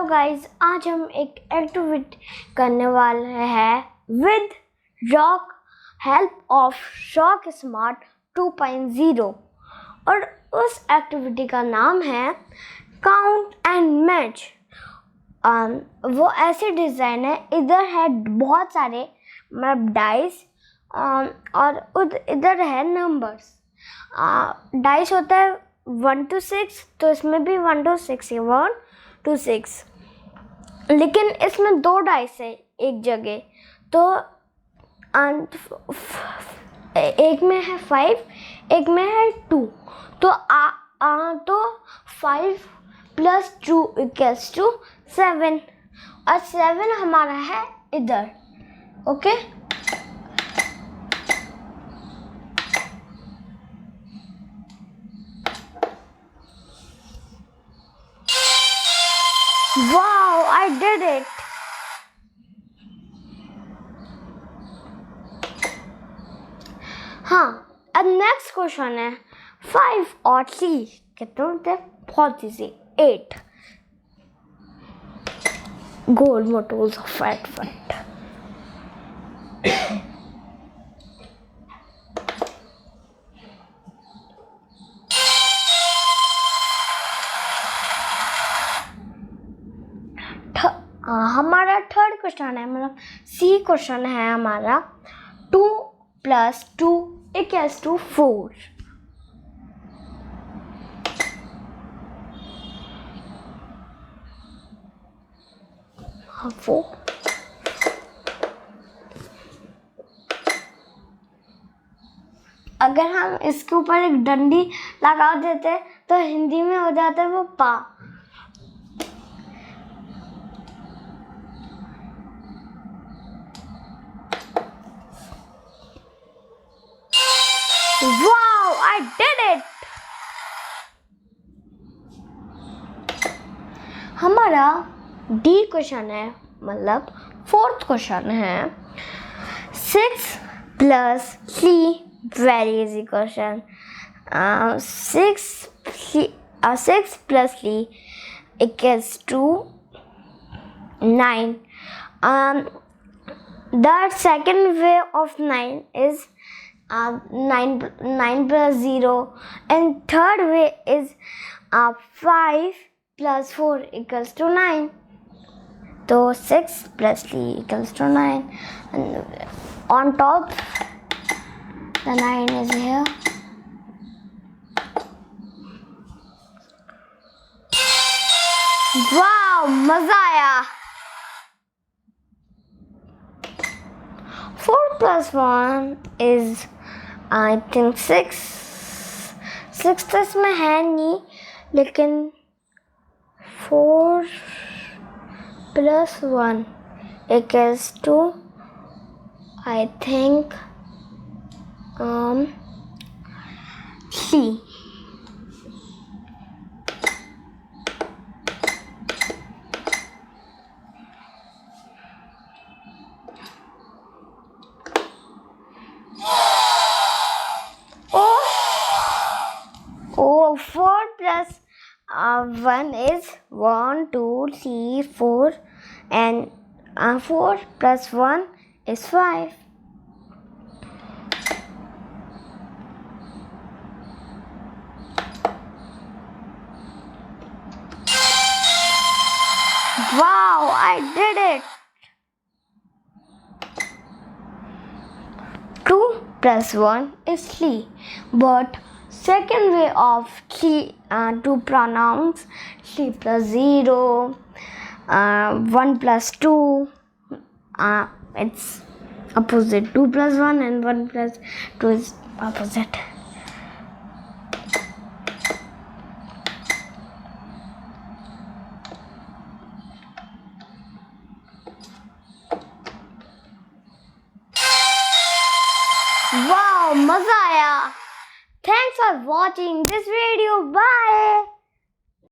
Hello guys, आज हम एक एक्टिविटी करने वाले हैं विद रॉक हेल्प ऑफ रॉकस्मार्ट 2.0 और उस एक्टिविटी का नाम है काउंट एंड मैच। वो ऐसे डिज़ाइन है, इधर है बहुत सारे डाइस और इधर है नंबर्स। डाइस होता है 1 to 6, तो इसमें भी 1 to 6 है, 1 to 6, लेकिन इसमें 2 डाइस है एक जगह, तो एक में है 5, एक में है 2, तो 5 + 2 = 7 और 7 हमारा है इधर। Okay, Wow, I did it! हाँ, अब नेक्स्ट क्वेश्चन है 5 और 3 कितने होते हैं? बहुत इजी, 8 गोल मोटोल्स ऑफ फैट। हमारा थर्ड क्वेश्चन है, मतलब सी क्वेश्चन है हमारा 2 + 2 = 4। अगर हम इसके ऊपर एक डंडी लगा देते तो हिंदी में हो जाता है वो पा। Wow, I did it! हमारा डी क्वेश्चन है, मतलब फोर्थ क्वेश्चन है 6 + 3, very easy question. 6 + 3 = 9. The second way of 9 is 9 + 0, and third way is 5 + 4 = 9. So 6 + 3 = 9, and on top the 9 is here. Wow, मजा आया। 4 + 1 is I think 6 तो इसमें है नहीं, लेकिन 4 + 1 = I think 3. Oh, 4 + 1 is 1, 2, 3, 4, and 4 + 1 is 5. Wow, I did it! 2 + 1 is 3, but second way of 2 pronouns, 3 + 0, 1 + 2, it's opposite. 2 + 1 and 1 + 2 is opposite. Wow, मजा आया। Thanks for watching this video. Bye.